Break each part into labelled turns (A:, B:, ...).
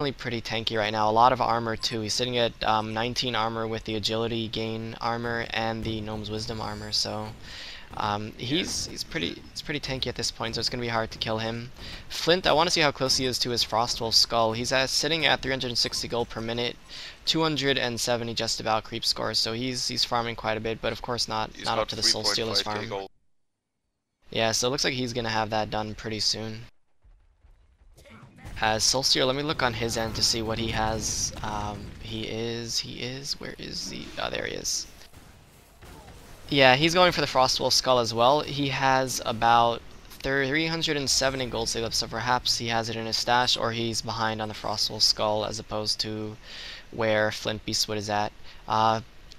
A: pretty tanky right now. A lot of armor too. He's sitting at 19 armor with the agility gain armor and the Gnome's Wisdom armor. So
B: Yeah.
A: he's pretty tanky at this point. So it's gonna be hard to kill him. Flint, I want to see how close he is to his Frostwolf skull. He's sitting at 360 gold per minute, 270 just about creep score. So he's farming quite a bit, but of course not
B: He's
A: not up
B: got
A: to the Soul Stealer's
B: 3.5k
A: farm.
B: gold.
A: Yeah, so it looks like he's gonna have that done pretty soon. As Solstier, let me look on his end to see what he has. Where is he? Oh, there he is. Yeah, he's going for the Frostwolf Skull as well. He has about 370 gold saved up, so perhaps he has it in his stash, or he's behind on the Frostwolf Skull as opposed to where Flint Beastwood is at.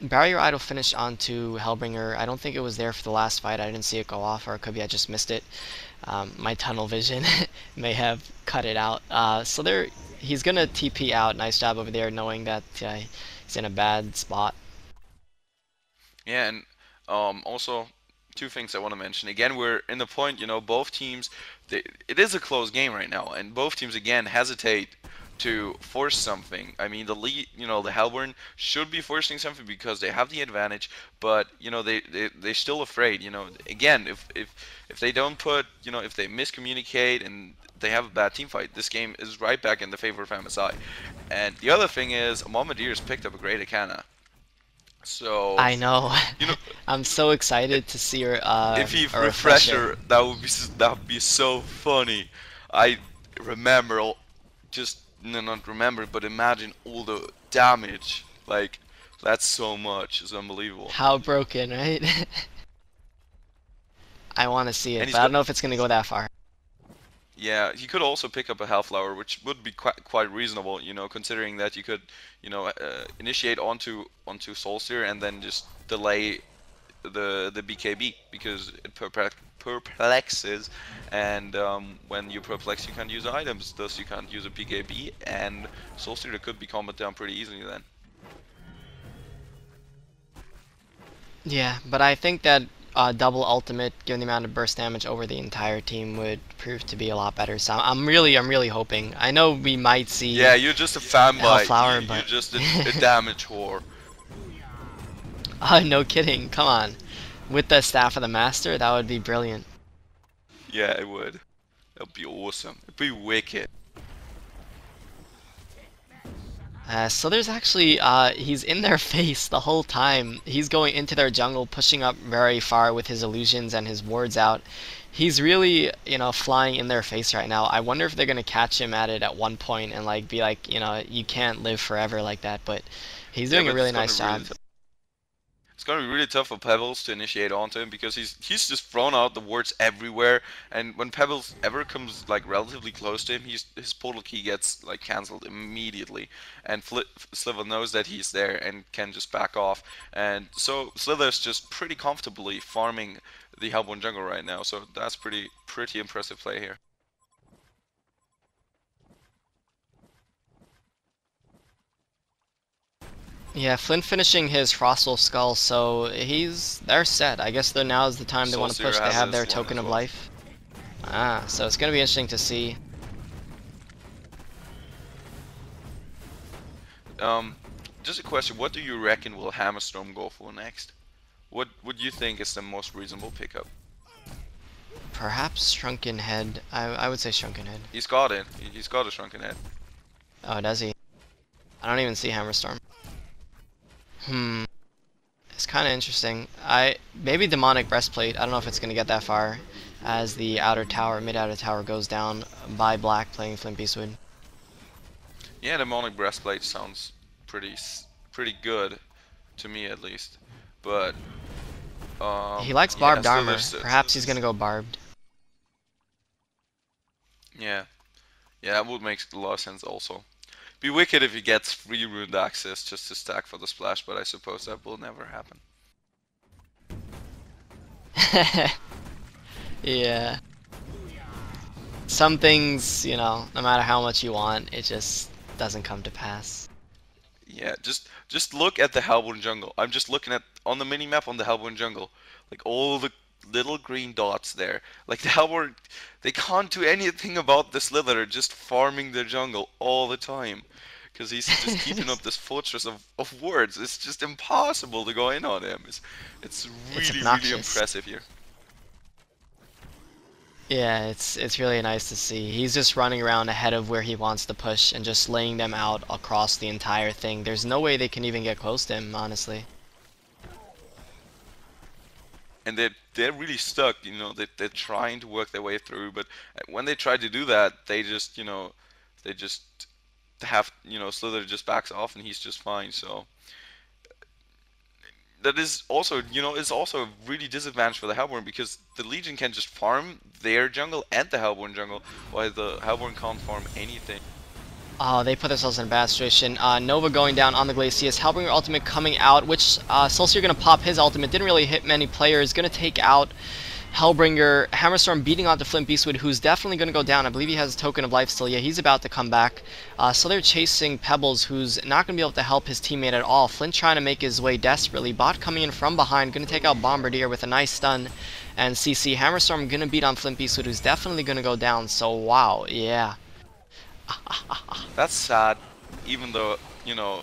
A: Barrier Idol finished onto Hellbringer. I don't think it was there for the last fight. I didn't see it go off, or it could be I just missed it. My tunnel vision may have cut it out. So there, he's gonna TP out. Nice job over there, knowing that he's in a bad spot.
B: Yeah, and also two things I want to mention. Again, we're in the point, both teams, it is a close game right now, and both teams again hesitate to force something. I mean, the lead, the Hellborn should be forcing something because they have the advantage, but they're still afraid. Again, if they don't put, if they miscommunicate and they have a bad team fight, this game is right back in the favor of MSI. And the other thing is, Bombardiers picked up a great Akana. So,
A: I know.
B: you know,
A: I'm so excited to see her
B: if he
A: a refresher.
B: refresher, that would be so funny. I remember just no, not remember, but imagine all the damage. Like that's so much. It's unbelievable.
A: How broken, right? I want to see
B: And
A: it,
B: he's
A: but I
B: got
A: don't know if it's gonna go that far.
B: yeah. He could also pick up a Hellflower, which would be quite reasonable. Considering that you could initiate onto Solstier and then just delay the BKB because it perplexes, and when you perplex, you can't use items, thus you can't use a BKB, and Soul Stealer could be combat down pretty easily then.
A: Yeah, but I think that double ultimate, given the amount of burst damage over the entire team, would prove to be a lot better. So I'm really hoping. I know we might
B: Yeah,
A: see
B: you're just a fanboy.
A: Hellflower,
B: You're
A: but
B: just a damage whore.
A: no kidding. Come on, with the staff of the master, that would be brilliant.
B: Yeah, it would. That'd be awesome. It'd be wicked.
A: So there's actually he's in their face the whole time. He's going into their jungle, pushing up very far with his illusions and his wards out. He's really, flying in their face right now. I wonder if they're gonna catch him at it at one point and like be like, you can't live forever like that. But he's
B: Yeah,
A: doing a
B: but it's
A: really
B: gonna
A: nice
B: be really
A: job.
B: It's gonna be really tough for Pebbles to initiate onto him because he's just thrown out the wards everywhere, and when Pebbles ever comes like relatively close to him, his portal key gets like cancelled immediately, and Sliver knows that he's there and can just back off, and so Slither's just pretty comfortably farming the Hellborn jungle right now, so that's pretty impressive play here.
A: Yeah, Flint finishing his Frostal Skull, so they're set. I guess now is the time they want to
B: Solstier
A: push. They
B: has
A: have
B: his
A: their
B: one
A: token
B: as
A: of
B: well.
A: life. So it's gonna be interesting to see.
B: Um, just a question: what do you reckon will Hammerstorm go for next? What would you think is the most reasonable pickup?
A: Perhaps Shrunken Head. I would say Shrunken Head.
B: He's got it. He's got a shrunken head.
A: Oh, does he? I don't even see Hammerstorm. Hmm. It's kind of interesting. Maybe Demonic Breastplate. I don't know if it's gonna get that far, as the mid outer tower goes down by Black playing Flint Beastwood.
B: Yeah, the demonic breastplate sounds pretty good to me at least. But
A: He likes
B: yeah,
A: barbed
B: so
A: armor.
B: there's
A: Perhaps he's gonna go barbed.
B: yeah, yeah, that would make a lot of sense also. Be wicked if he gets free rune access just to stack for the splash, but I suppose that will never happen.
A: Yeah. Some things, no matter how much you want, it just doesn't come to pass.
B: Yeah, just look at the Hellborn jungle. I'm just looking at on the mini map on the Hellborn jungle, like all the little green dots there. Like the Hellborn, they can't do anything about the Slither. They're just farming their jungle all the time. Because he's just keeping up this fortress of wards. It's just impossible to go in on him. It's
A: It's
B: really, really
A: obnoxious.
B: impressive here.
A: Yeah, it's really nice to see. He's just running around ahead of where he wants to push and just laying them out across the entire thing. There's no way they can even get close to him, honestly.
B: And they're really stuck, you know, they're trying to work their way through, but when they try to do that, they just, you know, they just have, you know, Slither just backs off and he's just fine. So that is also, you know, is also a really disadvantage for the Hellborn because the Legion can just farm their jungle and the Hellborn jungle, while the Hellborn can't farm anything.
A: Oh, they put themselves in a bad situation. Nova going down on the Glacius. Hellbringer ultimate coming out, which Celsior going to pop his ultimate. Didn't really hit many players. Going to take out Hellbringer. Hammerstorm beating onto Flint Beastwood, who's definitely going to go down. I believe he has a token of life still. Yeah, he's about to come back. So they're chasing Pebbles, who's not going to be able to help his teammate at all. Flint trying to make his way desperately. Bot coming in from behind. Going to take out Bombardier with a nice stun. And CC. Hammerstorm going to beat on Flint Beastwood, who's definitely going to go down. So, wow, yeah.
B: That's sad, even though, you know,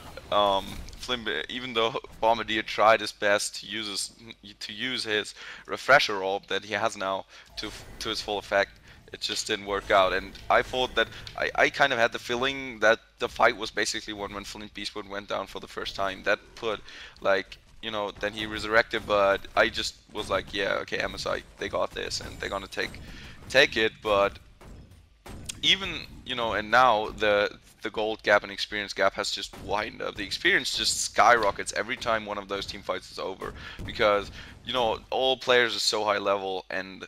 B: even though Bombardier tried his best to use his refresher orb that he has now to his full effect, it just didn't work out. And I thought that I kind of had the feeling that the fight was basically when Flint Beastwood went down for the first time. That put, like, you know, then he resurrected, but I just was like, yeah, okay, MSI, they got this and they're gonna take it. But even, you know, and now the gold gap and experience gap has just widened up. The experience just skyrockets every time one of those team fights is over because, you know, all players are so high level and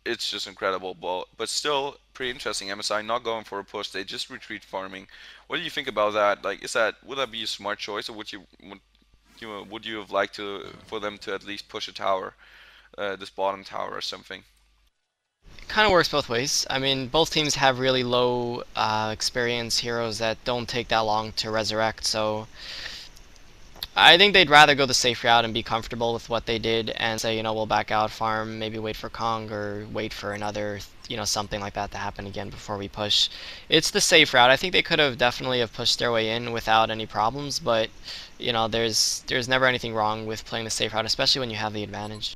B: it's just incredible. But still pretty interesting. MSI not going for a push, they just retreat farming. What do you think about that? Like, would that be a smart choice, or would you have liked for them to at least push a tower, this bottom tower or something?
A: Kind of works both ways. I mean, both teams have really low experience heroes that don't take that long to resurrect, so I think they'd rather go the safe route and be comfortable with what they did and say, you know, we'll back out, farm, maybe wait for Kong or wait for another, you know, something like that to happen again before we push. It's the safe route. I think they could have definitely have pushed their way in without any problems, but, you know, there's never anything wrong with playing the safe route, especially when you have the advantage.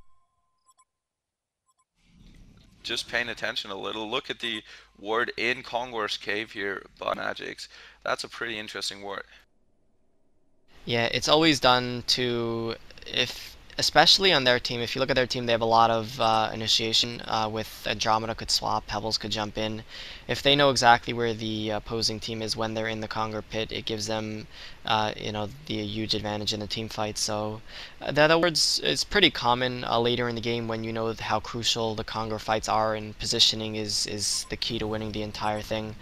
B: Just paying attention a little. Look at the word in Kongor's cave here by Magix. That's a pretty interesting word.
A: Yeah, it's always done to, if especially on their team, if you look at their team, they have a lot of initiation with Andromeda could swap, Pebbles could jump in. If they know exactly where the opposing team is when they're in the Conger pit, it gives them, you know, the huge advantage in the team fight. So that words is pretty common later in the game when you know how crucial the Conger fights are, and positioning is the key to winning the entire thing.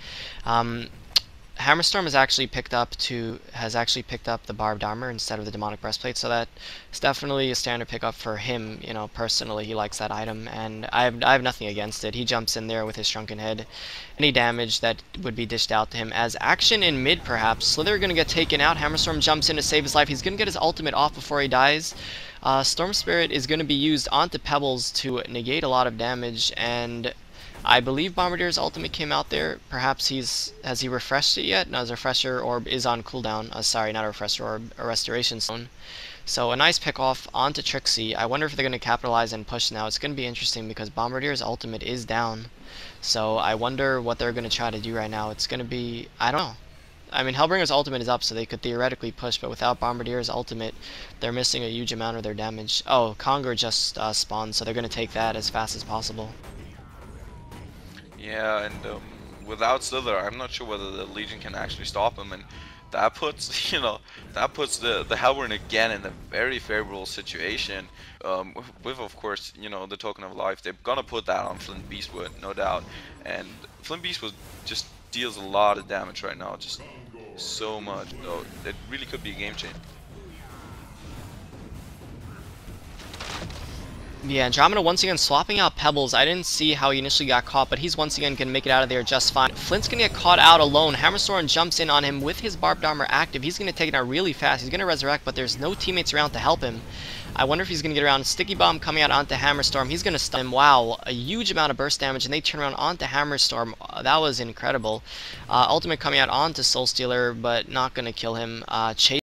A: Hammerstorm has actually picked up the barbed armor instead of the demonic breastplate, so that's definitely a standard pickup for him. You know, personally, he likes that item, and I have nothing against it. He jumps in there with his shrunken head. Any damage that would be dished out to him as action in mid, perhaps. Slither gonna get taken out. Hammerstorm jumps in to save his life. He's gonna get his ultimate off before he dies. Storm Spirit is gonna be used onto Pebbles to negate a lot of damage, and I believe Bombardier's ultimate came out there. Perhaps has he refreshed it yet? No, his refresher orb is on cooldown. Sorry, not a refresher orb, a restoration stone. So a nice pick off onto Trixie. I wonder if they're going to capitalize and push now. It's going to be interesting because Bombardier's ultimate is down. So I wonder what they're going to try to do right now. It's going to be, I don't know. I mean, Hellbringer's ultimate is up, so they could theoretically push, but without Bombardier's ultimate, they're missing a huge amount of their damage. Oh, Conger just spawned, so they're going to take that as fast as possible.
B: Yeah, and without Slither, I'm not sure whether the Legion can actually stop him, and that puts, you know, that puts the Hellborn again in a very favorable situation. With, of course, you know, the token of life, they're gonna put that on Flint Beastwood, no doubt. And Flint Beastwood just deals a lot of damage right now, just so much. So it really could be a game changer.
A: Yeah, Andromeda once again swapping out Pebbles. I didn't see how he initially got caught, but he's once again going to make it out of there just fine. Flint's going to get caught out alone. Hammerstorm jumps in on him with his barbed armor active. He's going to take it out really fast. He's going to resurrect, but there's no teammates around to help him. I wonder if he's going to get around. Sticky Bomb coming out onto Hammerstorm. He's going to stun him. Wow, a huge amount of burst damage, and they turn around onto Hammerstorm. That was incredible. Ultimate coming out onto Soul Stealer, but not going to kill him. Chase